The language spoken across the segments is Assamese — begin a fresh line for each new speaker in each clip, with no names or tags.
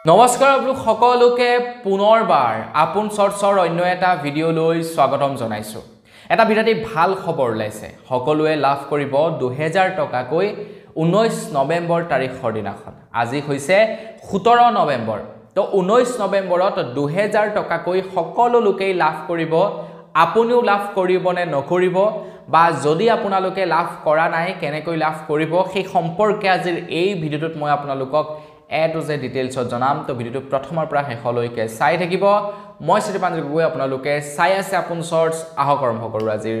নমস্কাৰ আপোনালোক সকলোকে পুনৰবাৰ আপোন চৰ্চৰ অন্য এটা ভিডিঅ'লৈ স্বাগতম জনাইছো। এটা বিৰাট ভাল খবৰ ওলাইছে। সকলোৱে লাভ কৰিব 2000 টকাকৈ 19 নৱেম্বৰ তাৰিখৰ দিনাখন। আজি হৈছে 17 নৱেম্বৰ। তো 19 নৱেম্বৰত 2000 টকাকৈ সকলো লোকেই লাভ কৰিব। আপুনিও লাভ কৰিবনে নকৰিব বা যদি আপোনালোকে লাভ কৰা নাই কেনেকৈ লাভ কৰিব সেই সম্পৰ্কে আজিৰ এই ভিডিঅ'টোত মই আপোনালোকক এটো যে ডিটেইলছত জনাম। তো ভিডিওটো প্ৰথমৰ পৰা শেষলৈকে চাই থাকিব। মই শ্ৰীপাঞ্জল গগৈ, আপোনালোকে চাই আছে আপোন চৰ্চ। আহক আৰম্ভ কৰো আজিৰ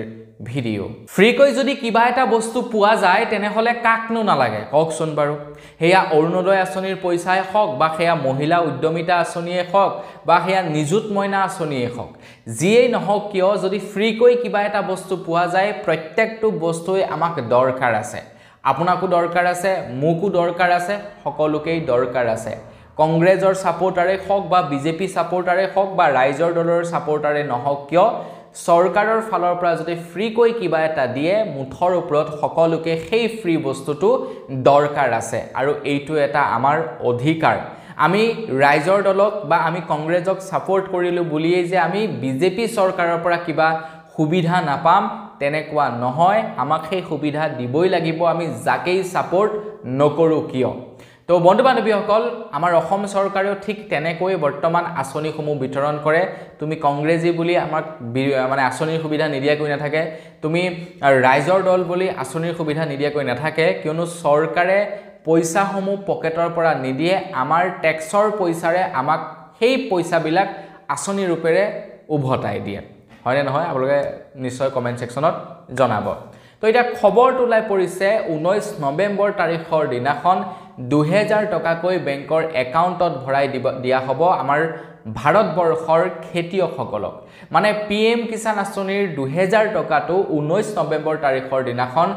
ভিডিও। ফ্ৰীকৈ যদি কিবা এটা বস্তু পোৱা যায় তেনেহলে কাকনো নালাগে কওকচোন বাৰু। হেয়া অৰুণোদয় আঁচনিৰ পইচাই হওক বা হেয়া মহিলা উদ্যমিতা আঁচনিয়ে হওক বা হেয়া নিযুত মইনা আঁচনিয়ে হওক, যিয়েই নহওক কিয় যদি ফ্ৰীকৈ কিবা এটা বস্তু পোৱা যায় প্ৰত্যেকটো বস্তুৱে আমাক দৰকাৰ আছে। আপোনাকো দৰকাৰ আছে, মোকো দৰকাৰ আছে, সকলোকেই দৰকাৰ আছে। কংগ্ৰেছৰ সাপোৰ্টাৰে হওক বা বিজেপি সাপোৰ্টাৰে হওক বা ৰাইজৰ দলৰ সাপোৰ্টাৰে নহওক কিয়, চৰকাৰৰ ফালৰ পৰা যদি ফ্ৰীকৈ কিবা এটা দিয়ে মুঠৰ ওপৰত সকলোকে সেই ফ্ৰী বস্তুটো দৰকাৰ আছে আৰু এইটো এটা আমাৰ অধিকাৰ। আমি ৰাইজৰ দলক বা আমি কংগ্ৰেছক সাপোৰ্ট কৰিলো বুলিয়ে যে আমি বিজেপি চৰকাৰৰ পৰা কিবা সুবিধা নাপাম তেনেকুৱা নহয়। আমাক সেই সুবিধা দিবই লাগিব, আমি যাকেই সাপোৰ্ট নকৰো কিয়। তো বন্ধু বান্ধৱীসকল, আমাৰ অসম চৰকাৰেও ঠিক তেনেকৈ বৰ্তমান আঁচনিসমূহ বিতৰণ কৰে। তুমি কংগ্ৰেছী বুলি আমাক মানে আঁচনিৰ সুবিধা নিদিয়াকৈ নাথাকে, তুমি ৰাইজৰ দল বুলি আঁচনিৰ সুবিধা নিদিয়াকৈ নাথাকে, কিয়নো চৰকাৰে পইচাসমূহ পকেটৰ পৰা নিদিয়ে, আমাৰ টেক্সৰ পইচাৰে আমাক সেই পইচাবিলাক আঁচনি ৰূপেৰে উভতাই দিয়ে। হয়নে নহয় আপোনালোকে নিশ্চয় কমেন্ট সেকশনত জনাব। তো এটা খবৰটো ওলাই পৰিছে 19 নৱেম্বৰ তাৰিখৰ দিনাখন 2000 টকাকৈ বেংকৰ একাউণ্টত ভৰাই দিয়া হ'ব আমাৰ ভাৰতবৰ্ষৰ খেতিয়কসকলক। মানে PM কিষাণ আঁচনিৰ 2000 টকাটো 19 নৱেম্বৰ তাৰিখৰ দিনাখন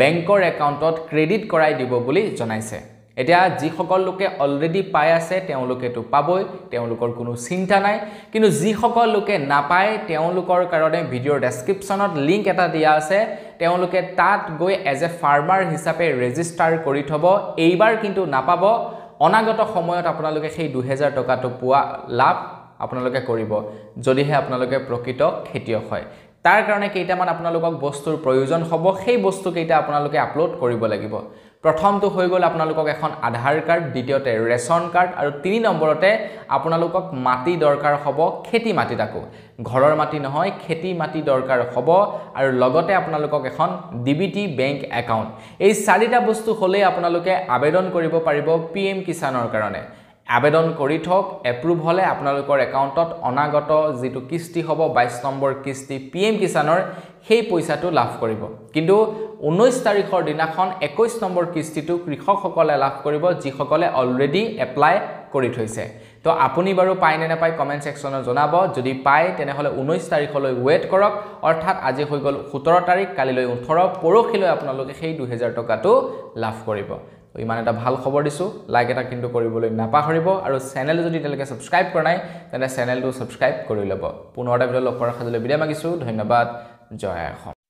বেংকৰ একাউণ্টত ক্ৰেডিট কৰাই দিব বুলি জনাইছে। এতিয়া যিসকল লোকে অলৰেডি পাই আছে তেওঁলোকেতো পাবই, তেওঁলোকৰ কোনো চিন্তা নাই। কিন্তু যিসকল লোকে নাপায় তেওঁলোকৰ কাৰণে ভিডিঅ'ৰ ডেছক্ৰিপশ্যনত লিংক এটা দিয়া আছে। তেওঁলোকে তাত গৈ এজ এ ফাৰ্মাৰ হিচাপে ৰেজিষ্টাৰ কৰি থব। এইবাৰ কিন্তু নাপাব, অনাগত সময়ত আপোনালোকে সেই 2000 টকাটো পোৱা লাভ আপোনালোকে কৰিব যদিহে আপোনালোকে প্ৰকৃত খেতিয়ক হয়। তাৰ কাৰণে কেইটামান আপোনালোকক বস্তুৰ প্ৰয়োজন হ'ব, সেই বস্তু কেইটা আপোনালোকে আপলোড কৰিব লাগিব। প্ৰথমটো হৈ গ'ল আপোনালোকক এখন আধাৰ কাৰ্ড, দ্বিতীয়তে ৰেচন কাৰ্ড আৰু 3 নম্বৰতে আপোনালোকক মাটি দৰকাৰ হ'ব, খেতি মাটি। তাকো ঘৰৰ মাটি নহয়, খেতি মাটি দৰকাৰ হ'ব আৰু লগতে আপোনালোকক এখন DBT বেংক একাউণ্ট। এই 4টা বস্তু হ'লেই আপোনালোকে আবেদন কৰিব পাৰিব PM কিষাণৰ কাৰণে। আবেদন কৰি থক, এপ্ৰুভ হ'লে আপোনালোকৰ একাউণ্টত অনাগত যিটো কিস্তি হ'ব 22 নম্বৰ কিস্তি PM কিষাণৰ, সেই পইচাটো লাভ কৰিব। কিন্তু 19 তাৰিখৰ দিনাখন 21 নম্বৰ কিস্তিটো কৃষকসকলে লাভ কৰিব যিসকলে অলৰেডি এপ্লাই কৰি থৈছে। তো আপুনি বাৰু পায় নে নাপায় কমেন্ট সেকশনত জনাব। যদি পায় তেনেহ'লে 19 তাৰিখলৈ ৱেট কৰক, অৰ্থাৎ আজি হৈ গ'ল 17 তাৰিখ, কালিলৈ 18, পৰহিলৈ আপোনালোকে সেই 2000 টকাটো লাভ কৰিব। তো ইমান এটা ভাল খবৰ দিছো, লাইক এটা কিন্তু কৰিবলৈ নাপাহৰিব আৰু চেনেল যদি এতিয়ালৈকে সাবস্ক্ৰাইব কৰা নাই তেন্তে চেনেলটো সাবস্ক্ৰাইব কৰি ল'ব। পুনৰ এটা ভিডিঅ' লগ কৰাৰ সাজলৈ বিদায় মাগিছো। ধন্যবাদ। জয় অসম।